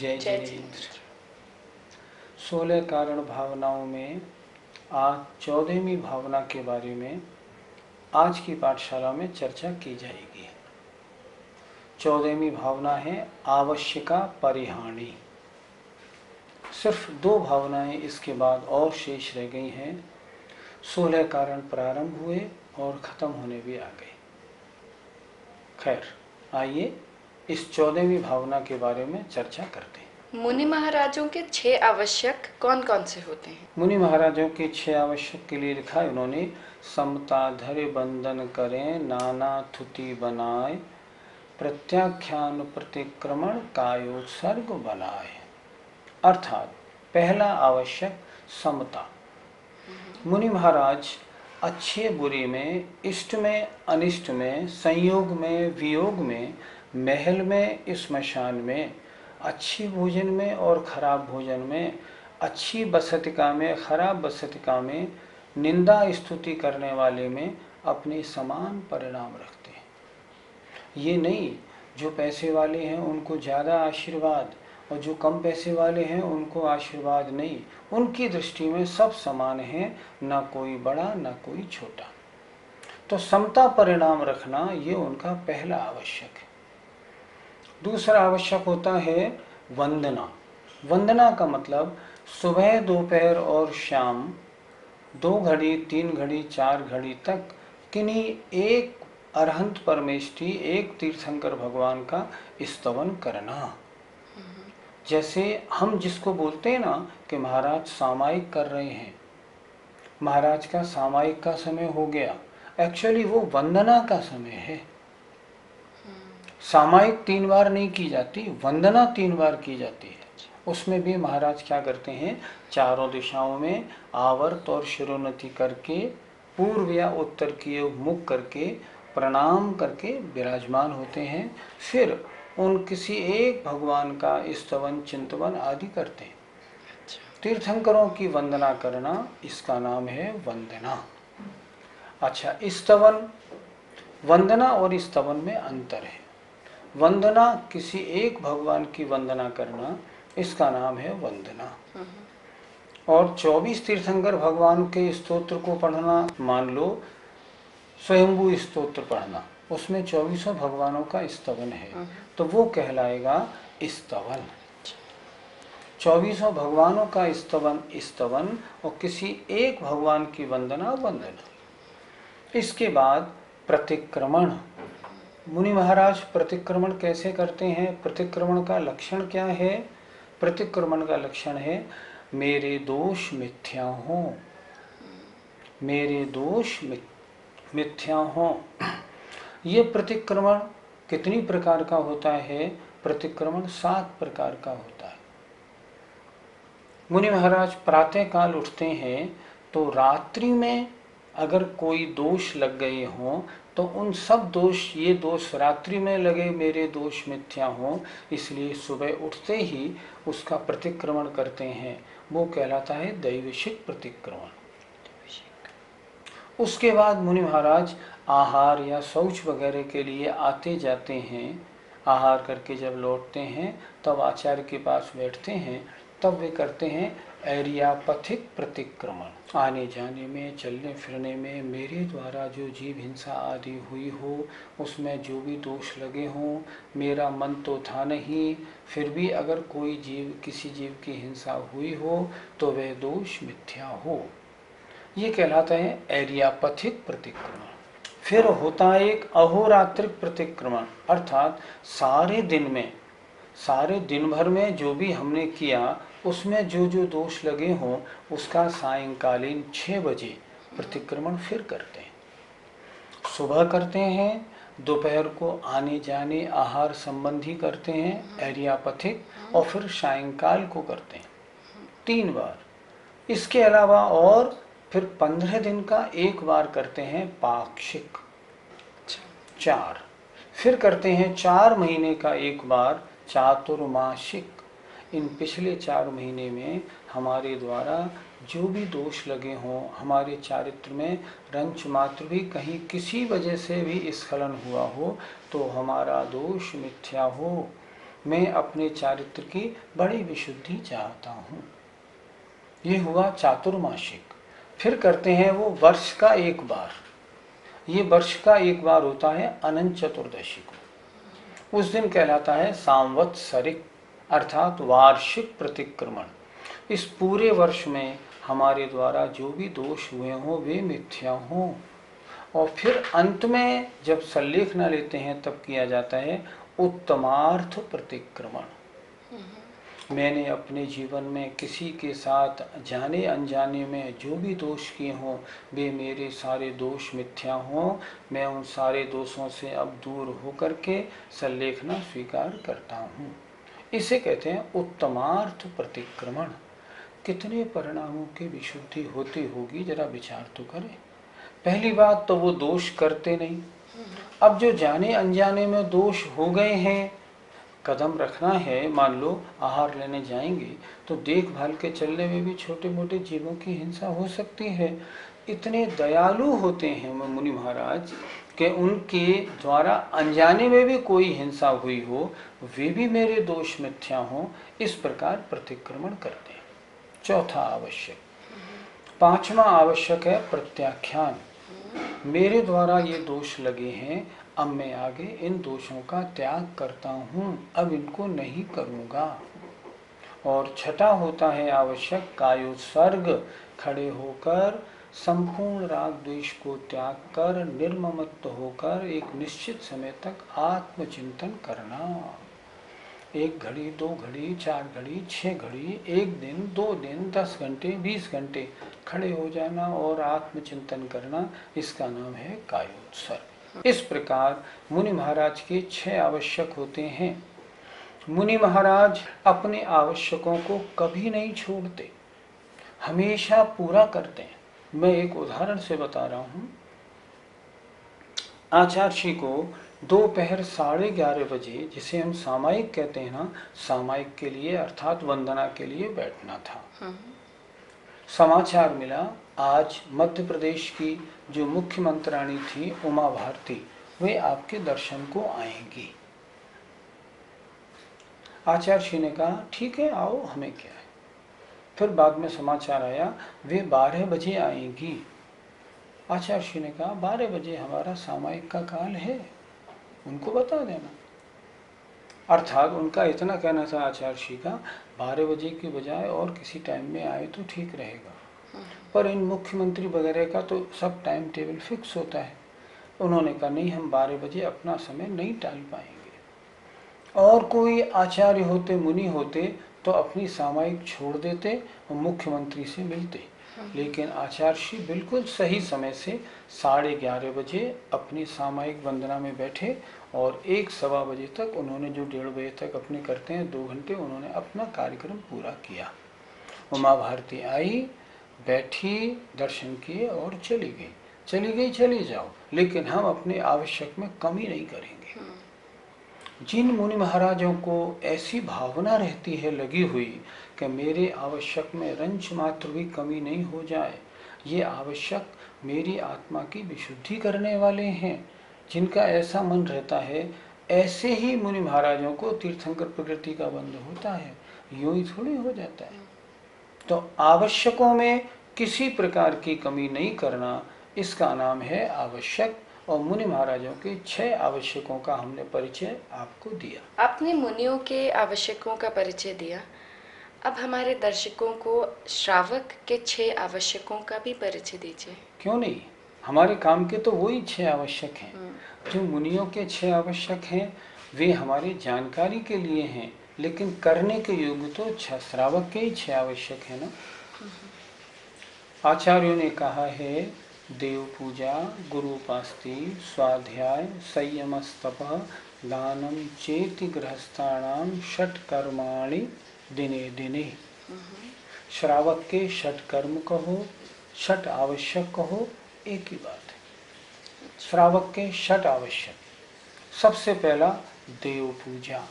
जय जिनेन्द्र। 16 कारण भावनाओं में आज 14वीं भावना के बारे में आज की पाठशाला में चर्चा की जाएगी। 14वीं भावना है आवश्यका परिहानी। सिर्फ 2 भावनाएं इसके बाद और शेष रह गई हैं। 16 कारण प्रारंभ हुए और खत्म होने भी आ गए। खैर, आइए इस 14वीं भावना के बारे में चर्चा करते हैं। मुनि महाराजों के 6 आवश्यक कौन कौन से होते हैं? मुनि महाराजों के 6 आवश्यक के लिए लिखा है उन्होंने, समता धैर्य बंधन करें, नाना थुति बनाए, प्रत्याख्यान प्रतिक्रमण कायोत्सर्ग बनाए। अर्थात पहला आवश्यक समता। मुनि महाराज अच्छे बुरे में, इष्ट में अनिष्ट में, संयोग में वियोग में, महल में श्मशान में, अच्छी भोजन में और खराब भोजन में, अच्छी बसतिका में खराब बसतिका में, निंदा स्तुति करने वाले में अपने समान परिणाम रखते हैं। ये नहीं जो पैसे वाले हैं उनको ज़्यादा आशीर्वाद और जो कम पैसे वाले हैं उनको आशीर्वाद नहीं। उनकी दृष्टि में सब समान हैं, ना कोई बड़ा ना कोई छोटा। तो समता परिणाम रखना ये उनका पहला आवश्यक है। दूसरा आवश्यक होता है वंदना। वंदना का मतलब सुबह दोपहर और शाम 2 घड़ी 3 घड़ी 4 घड़ी तक किन्हीं एक अरहंत परमेष्ठी, एक तीर्थंकर भगवान का स्तवन करना। जैसे हम जिसको बोलते हैं ना कि महाराज सामायिक कर रहे हैं, महाराज का सामायिक का समय हो गया, एक्चुअली वो वंदना का समय है। सामायिक 3 बार नहीं की जाती, वंदना 3 बार की जाती है। उसमें भी महाराज क्या करते हैं, चारों दिशाओं में आवर्त और शिरोन्नति करके पूर्व या उत्तर की ओर मुख करके प्रणाम करके विराजमान होते हैं। फिर उन किसी एक भगवान का स्तवन चिंतवन आदि करते हैं। तीर्थंकरों की वंदना करना, इसका नाम है वंदना। अच्छा, स्तवन, वंदना और स्तवन में अंतर है। वंदना किसी एक भगवान की वंदना करना, इसका नाम है वंदना। और 24 तीर्थंकर भगवान के स्तोत्र को पढ़ना, मान लो स्वयंभू स्तोत्र पढ़ना, उसमें 24 भगवानों का स्तवन है, तो वो कहलाएगा स्तवन। 24 भगवानों का स्तवन और किसी एक भगवान की वंदना वंदना। इसके बाद प्रतिक्रमण। मुनि महाराज प्रतिक्रमण कैसे करते हैं? प्रतिक्रमण का लक्षण क्या है? प्रतिक्रमण का लक्षण है मेरे दोष मिथ्या हों, मेरे दोष मिथ्या हों। ये प्रतिक्रमण कितनी प्रकार का होता है? प्रतिक्रमण 7 प्रकार का होता है। मुनि महाराज प्रातः काल उठते हैं तो रात्रि में अगर कोई दोष लग गए हों तो उन सब दोष, ये दोष रात्रि में लगे मेरे दोष मिथ्या हों, इसलिए सुबह उठते ही उसका प्रतिक्रमण करते हैं। वो कहलाता है दैविशिक प्रतिक्रमण। उसके बाद मुनि महाराज आहार या शौच वगैरह के लिए आते जाते हैं। आहार करके जब लौटते हैं तब आचार्य के पास बैठते हैं, तब वे करते हैं ऐरियापथिक प्रतिक्रमण। आने जाने में, चलने फिरने में मेरे द्वारा जो जीव हिंसा आदि हुई हो, उसमें जो भी दोष लगे हों, मेरा मन तो था नहीं, फिर भी अगर कोई जीव, किसी जीव की हिंसा हुई हो तो वह दोष मिथ्या हो, ये कहलाता है ऐरियापथिक प्रतिक्रमण। फिर होता है एक अहोरात्रिक प्रतिक्रमण, अर्थात सारे दिन में, सारे दिन भर में जो भी हमने किया उसमें जो जो दोष लगे हों उसका सायंकालीन 6 बजे प्रतिक्रमण फिर करते हैं। सुबह करते हैं, दोपहर को आने जाने आहार संबंधी करते हैं ऐरियापथिक, और फिर सायंकाल को करते हैं 3 बार। इसके अलावा और फिर 15 दिन का 1 बार करते हैं पाक्षिक 4। फिर करते हैं 4 महीने का 1 बार चातुर्मासिक। इन पिछले 4 महीने में हमारे द्वारा जो भी दोष लगे हों, हमारे चारित्र में रंच मात्र भी कहीं किसी वजह से भी स्खलन हुआ हो तो हमारा दोष मिथ्या हो, मैं अपने चारित्र की बड़ी विशुद्धि चाहता हूँ। ये हुआ चातुर्मासिक। फिर करते हैं वो वर्ष का एक बार। ये वर्ष का एक बार होता है अनंत चतुर्दशी को। उस दिन कहलाता है सांवत्सरिक, अर्थात वार्षिक प्रतिक्रमण। इस पूरे वर्ष में हमारे द्वारा जो भी दोष हुए हों वे मिथ्या हों। और फिर अंत में जब सल्लेखना लेते हैं तब किया जाता है उत्तमार्थ प्रतिक्रमण। मैंने अपने जीवन में किसी के साथ जाने अनजाने में जो भी दोष किए हों वे मेरे सारे दोष मिथ्या हों। मैं उन सारे दोषों से अब दूर होकर के सल्लेखना स्वीकार करता हूँ। इसे कहते हैं उत्तमार्थ प्रतिक्रमण। कितने परिणामों की विशुद्धि होती होगी जरा विचार तो करें। पहली बात तो वो दोष करते नहीं। अब जो जाने अनजाने में दोष हो गए हैं, कदम रखना है, मान लो आहार लेने जाएंगे तो देखभाल के चलने में भी छोटे मोटे जीवों की हिंसा हो सकती है। इतने दयालु होते हैं मुनि महाराज कि उनके द्वारा अनजाने में भी कोई हिंसा हुई हो वे भी मेरे दोष मिथ्या हों, इस प्रकार प्रतिक्रमण करते हैं। चौथा आवश्यक। पांचवा आवश्यक है प्रत्याख्यान। मेरे द्वारा ये दोष लगे हैं, अब मैं आगे इन दोषों का त्याग करता हूँ, अब इनको नहीं करूँगा। और छठा होता है आवश्यक कायोत्सर्ग। खड़े होकर संपूर्ण राग द्वेष को त्याग कर निर्ममत्व होकर एक निश्चित समय तक आत्मचिंतन करना। 1 घड़ी, 2 घड़ी, 4 घड़ी, 6 घड़ी, 1 दिन, 2 दिन, 10 घंटे, 20 घंटे खड़े हो जाना और आत्मचिंतन करना, इसका नाम है कायोत्सर्ग। इस प्रकार मुनि महाराज के 6 आवश्यक होते हैं। मुनि महाराज अपने आवश्यकों को कभी नहीं छोड़ते, हमेशा पूरा करते हैं। मैं एक उदाहरण से बता रहा हूँ। आचार्य जी को दोपहर 11:30 बजे, जिसे हम सामायिक कहते हैं ना, सामायिक के लिए अर्थात वंदना के लिए बैठना था। समाचार मिला आज मध्य प्रदेश की जो मुख्यमंत्राणी थी उमा भारती, वे आपके दर्शन को आएंगी। आचार्य जी ने कहा ठीक है आओ, हमें क्या है। फिर बाद में समाचार आया वे 12 बजे आएंगी। आचार्य जी ने कहा 12 बजे हमारा सामायिक का काल है, उनको बता देना। अर्थात उनका इतना कहना था आचार्य जी का 12 बजे की बजाय और किसी टाइम में आए तो ठीक रहेगा। पर इन मुख्यमंत्री वगैरह का तो सब टाइम टेबल फिक्स होता है। उन्होंने कहा नहीं, हम 12 बजे अपना समय नहीं टाल पाएंगे। और कोई आचार्य होते, मुनि होते तो अपनी सामायिक छोड़ देते और मुख्यमंत्री से मिलते। लेकिन आचार्य जी बिल्कुल सही समय से 11:30 बजे अपनी सामायिक वंदना में बैठे और 1-1:15 बजे तक उन्होंने जो 1:30 बजे तक अपने करते हैं 2 घंटे, उन्होंने अपना कार्यक्रम पूरा किया। उमा भारती आई, बैठी, दर्शन किए और चली गई, चली जाओ, लेकिन हम अपने आवश्यक में कमी नहीं करेंगे। जिन मुनि महाराजों को ऐसी भावना रहती है लगी हुई कि मेरे आवश्यक में रंच मात्र भी कमी नहीं हो जाए, ये आवश्यक मेरी आत्मा की विशुद्धि करने वाले हैं, जिनका ऐसा मन रहता है, ऐसे ही मुनि महाराजों को तीर्थंकर प्रकृति का बंध होता है, यूं ही थोड़ी हो जाता है। तो आवश्यकों में किसी प्रकार की कमी नहीं करना, इसका नाम है आवश्यक। और मुनि महाराजों के 6 आवश्यकों का हमने परिचय आपको दिया। आपने मुनियों के आवश्यकों का परिचय दिया, अब हमारे दर्शकों को श्रावक के 6 आवश्यकों का भी परिचय दीजिए। क्यों नहीं, हमारे काम के तो वही 6 आवश्यक हैं। जो मुनियों के 6 आवश्यक हैं वे हमारी जानकारी के लिए हैं, लेकिन करने के योग्य तो श्रावक के ही 6 आवश्यक है ना। आचार्यों ने कहा है देव पूजा, गुरु उपास्ति, स्वाध्याय, संयमस्तप, दानम चेति गृहस्थानाम षट कर्माणि दिने दिने। श्रावक के 6 कर्म कहो, 6 आवश्यक कहो, एक ही बात है। श्रावक के 6 आवश्यक, सबसे पहला देव पूजा,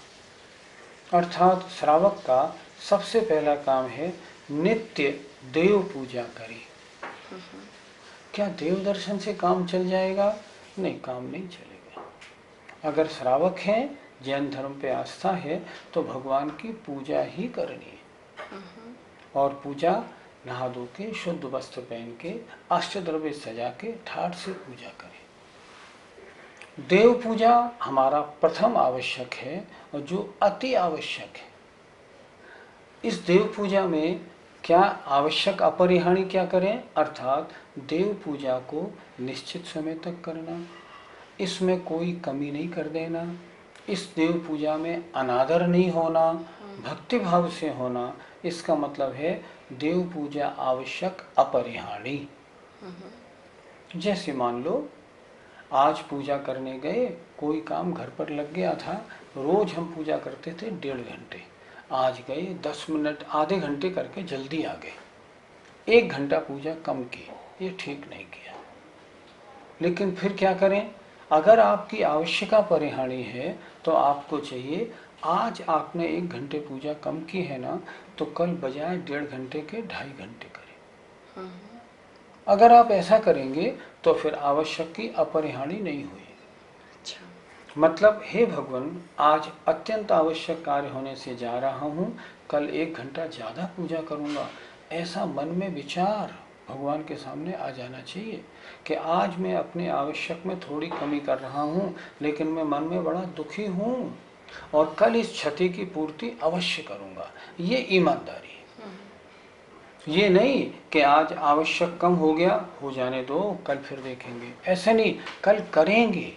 अर्थात श्रावक का सबसे पहला काम है नित्य देव पूजा करे। क्या देव दर्शन से काम चल जाएगा? नहीं, काम नहीं चलेगा। अगर श्रावक हैं जैन धर्म पे आस्था है तो भगवान की पूजा ही करनी है। और पूजा नहा धो के, शुद्ध वस्त्र पहन के, अष्टद्रव्य सजा के ठाठ से पूजा करें। देव पूजा हमारा प्रथम आवश्यक है और जो अति आवश्यक है। इस देव पूजा में क्या आवश्यक अपरिहार्य क्या करें, अर्थात देव पूजा को निश्चित समय तक करना, इसमें कोई कमी नहीं कर देना, इस देव पूजा में अनादर नहीं होना, भक्ति भाव से होना। इसका मतलब है देव पूजा आवश्यक अपरिहार्य। जैसे मान लो आज पूजा करने गए, कोई काम घर पर लग गया था, रोज हम पूजा करते थे 1.5 घंटे, आज गए 10 मिनट आधे घंटे करके जल्दी आ गए, 1 घंटा पूजा कम की, ये ठीक नहीं किया। लेकिन फिर क्या करें, अगर आपकी आवश्यकता परिहानी है तो आपको चाहिए आज आपने 1 घंटे पूजा कम की है ना, तो कल बजाय 1.5 घंटे के 2.5 घंटे करें। अगर आप ऐसा करेंगे तो फिर आवश्यक की अपरिहानी नहीं हुई। मतलब हे भगवान, आज अत्यंत आवश्यक कार्य होने से जा रहा हूँ, कल 1 घंटा ज़्यादा पूजा करूँगा, ऐसा मन में विचार भगवान के सामने आ जाना चाहिए कि आज मैं अपने आवश्यक में थोड़ी कमी कर रहा हूँ, लेकिन मैं मन में बड़ा दुखी हूँ और कल इस क्षति की पूर्ति अवश्य करूँगा। ये ईमानदारी है। ये नहीं कि आज आवश्यक कम हो गया, हो जाने दो, कल फिर देखेंगे, ऐसे नहीं, कल करेंगे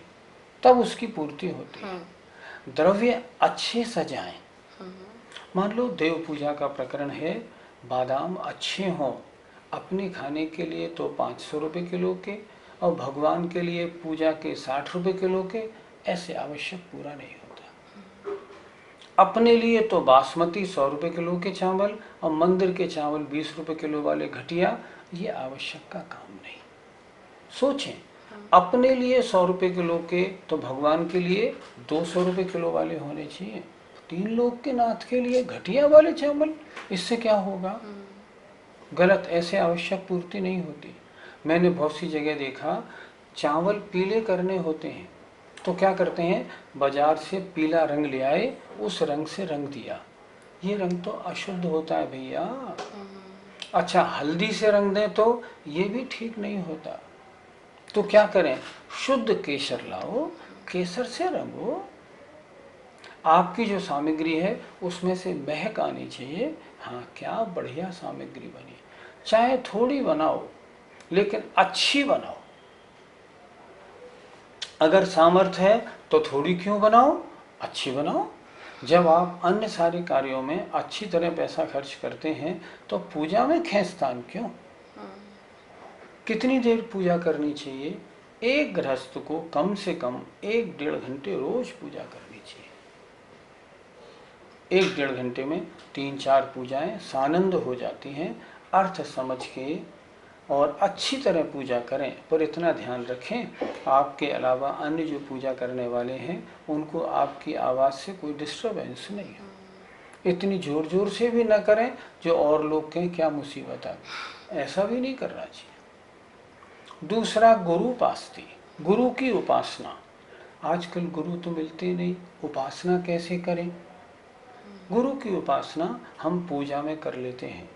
तब उसकी पूर्ति होती है। द्रव्य अच्छे सजाएं। मान लो देव पूजा का प्रकरण है, बादाम अच्छे हों, अपने खाने के लिए तो 500 रुपये किलो के और भगवान के लिए पूजा के 60 रुपये किलो के, ऐसे आवश्यक पूरा नहीं होता। अपने लिए तो बासमती 100 रुपये किलो के चावल और मंदिर के चावल 20 रुपये किलो वाले घटिया, ये आवश्यक का काम नहीं। सोचें, अपने लिए 100 रुपये किलो के तो भगवान के लिए 200 रुपये किलो वाले होने चाहिए। 3 लोग के नाथ के लिए घटिया वाले चावल, इससे क्या होगा? गलत, ऐसे आवश्यक पूर्ति नहीं होती। मैंने बहुत सी जगह देखा, चावल पीले करने होते हैं तो क्या करते हैं, बाजार से पीला रंग ले आए, उस रंग से रंग दिया। ये रंग तो अशुद्ध होता है भैया। अच्छा, हल्दी से रंग दें तो ये भी ठीक नहीं होता। तो क्या करें, शुद्ध केसर लाओ, केसर से रंगो। आपकी जो सामग्री है उसमें से महक आनी चाहिए, हाँ क्या बढ़िया सामग्री बनी। चाहे थोड़ी बनाओ लेकिन अच्छी बनाओ। अगर सामर्थ्य है तो थोड़ी क्यों बनाओ, अच्छी बनाओ। जब आप अन्य सारे कार्यों में अच्छी तरह पैसा खर्च करते हैं तो पूजा में खींचतान क्यों? कितनी देर पूजा करनी चाहिए? एक गृहस्थ को कम से कम 1-1.5 घंटे रोज पूजा करनी चाहिए। 1-1.5 घंटे में 3-4 पूजाएं सानंद हो जाती हैं। अर्थ समझ के और अच्छी तरह पूजा करें, पर इतना ध्यान रखें आपके अलावा अन्य जो पूजा करने वाले हैं उनको आपकी आवाज़ से कोई डिस्टर्बेंस नहीं हो। इतनी जोर जोर से भी ना करें जो और लोग कहें क्या मुसीबत आ गई, ऐसा भी नहीं करना चाहिए। दूसरा, गुरु उपासती, गुरु की उपासना। आजकल गुरु तो मिलते नहीं, उपासना कैसे करें? गुरु की उपासना हम पूजा में कर लेते हैं।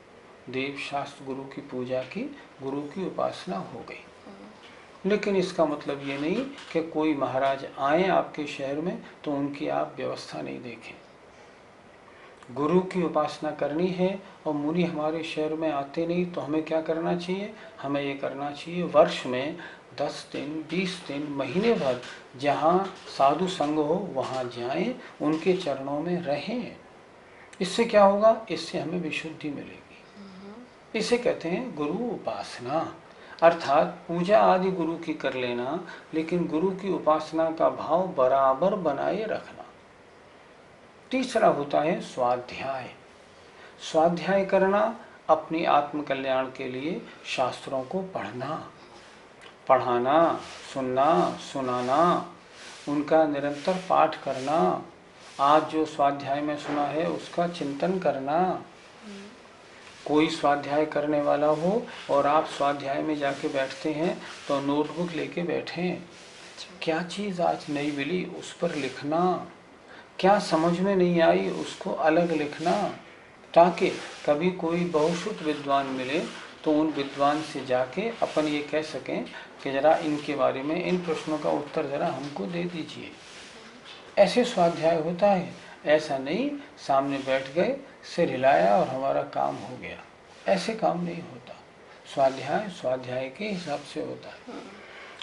देव शास्त्र गुरु की पूजा की, गुरु की उपासना हो गई। लेकिन इसका मतलब ये नहीं कि कोई महाराज आए आपके शहर में तो उनकी आप व्यवस्था नहीं देखें। गुरु की उपासना करनी है और मुनि हमारे शहर में आते नहीं तो हमें क्या करना चाहिए? हमें ये करना चाहिए वर्ष में 10 दिन, 20 दिन, महीने भर जहाँ साधु संग हो वहाँ जाएं, उनके चरणों में रहें। इससे क्या होगा? इससे हमें विशुद्धि मिलेगी। इसे कहते हैं गुरु उपासना। अर्थात पूजा आदि गुरु की कर लेना, लेकिन गुरु की उपासना का भाव बराबर बनाए रखना। तीसरा होता है स्वाध्याय। स्वाध्याय करना, अपनी आत्म कल्याण के लिए शास्त्रों को पढ़ना, पढ़ाना, सुनना, सुनाना, उनका निरंतर पाठ करना। आज जो स्वाध्याय में सुना है उसका चिंतन करना। कोई स्वाध्याय करने वाला हो और आप स्वाध्याय में जाके बैठते हैं तो नोटबुक लेके बैठें, क्या चीज़ आज नई मिली उस पर लिखना। क्या समझ में नहीं आई उसको अलग लिखना, ताकि कभी कोई बहुश्रुत विद्वान मिले तो उन विद्वान से जाके अपन ये कह सकें कि जरा इनके बारे में इन प्रश्नों का उत्तर जरा हमको दे दीजिए। ऐसे स्वाध्याय होता है, ऐसा नहीं सामने बैठ गए, सिर हिलाया और हमारा काम हो गया, ऐसे काम नहीं होता। स्वाध्याय स्वाध्याय के हिसाब से होता है।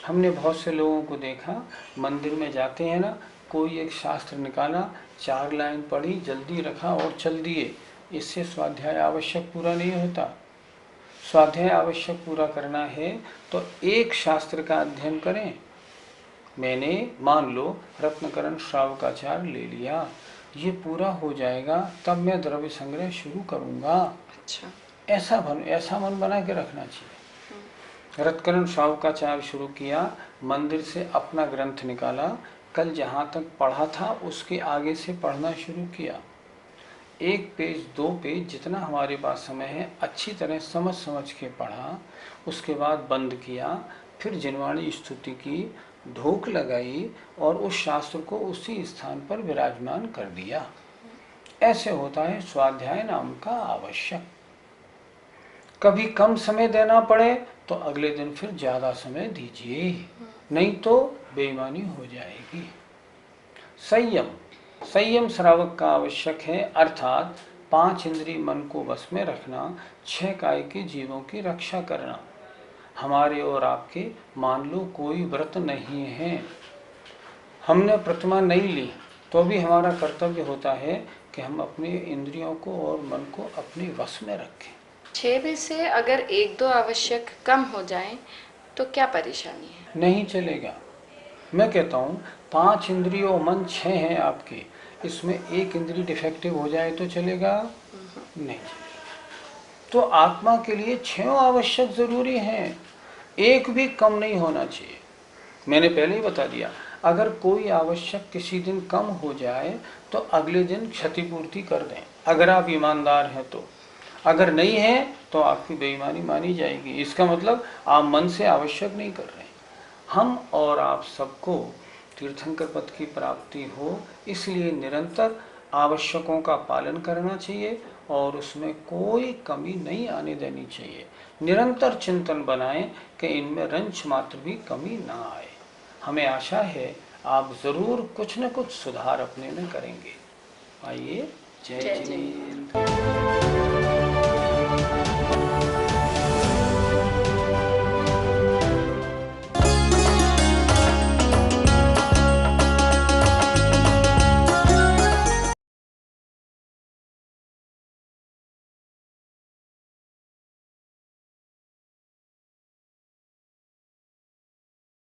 हमने बहुत से लोगों को देखा, मंदिर में जाते हैं ना, कोई एक शास्त्र निकाला, 4 लाइन पढ़ी, जल्दी रखा और चल दिए, इससे स्वाध्याय आवश्यक पूरा नहीं होता। स्वाध्याय आवश्यक पूरा करना है तो एक शास्त्र का अध्ययन करें। मैंने मान लो रत्नकरण श्रावकाचार्य ले लिया, ये पूरा हो जाएगा तब मैं द्रव्य संग्रह शुरू करूंगा। अच्छा, ऐसा मन बना के रखना चाहिए। रत्नकरण श्रावकाचार्य शुरू किया, मंदिर से अपना ग्रंथ निकाला, कल जहाँ तक पढ़ा था उसके आगे से पढ़ना शुरू किया। 1 पेज 2 पेज जितना हमारे पास समय है अच्छी तरह समझ के पढ़ा, उसके बाद बंद किया, फिर जिनवाणी स्तुति की, ढोक लगाई और उस शास्त्र को उसी स्थान पर विराजमान कर दिया। ऐसे होता है स्वाध्याय नाम का आवश्यक। कभी कम समय देना पड़े तो अगले दिन फिर ज्यादा समय दीजिए, नहीं तो बेईमानी हो जाएगी। संयम श्रावक का आवश्यक है, अर्थात 5 इंद्रिय मन को वश में रखना, 6 काय के जीवों की रक्षा करना। हमारे और आपके मान लो कोई व्रत नहीं है, हमने प्रतिमा नहीं ली, तो भी हमारा कर्तव्य होता है कि हम अपने इंद्रियों को और मन को अपने वश में रखें। 6 में से अगर 1-2 आवश्यक कम हो जाएं तो क्या परेशानी है? नहीं चलेगा। मैं कहता हूँ 5 इंद्रियों मन 6 हैं आपके, इसमें 1 इंद्रिय डिफेक्टिव हो जाए तो चलेगा? नहीं चलेगा। तो आत्मा के लिए 6 आवश्यक जरूरी हैं, एक भी कम नहीं होना चाहिए। मैंने पहले ही बता दिया, अगर कोई आवश्यक किसी दिन कम हो जाए तो अगले दिन क्षतिपूर्ति कर दें, अगर आप ईमानदार हैं तो। अगर नहीं है तो आपकी बेईमानी मानी जाएगी। इसका मतलब आप मन से आवश्यक नहीं कर रहे। हम और आप सबको तीर्थंकर पद की प्राप्ति हो, इसलिए निरंतर आवश्यकों का पालन करना चाहिए और उसमें कोई कमी नहीं आने देनी चाहिए। निरंतर चिंतन बनाएं कि इनमें रंच मात्र भी कमी ना आए। हमें आशा है आप जरूर कुछ न कुछ सुधार अपने में करेंगे। आइए, जय जिनेंद्र।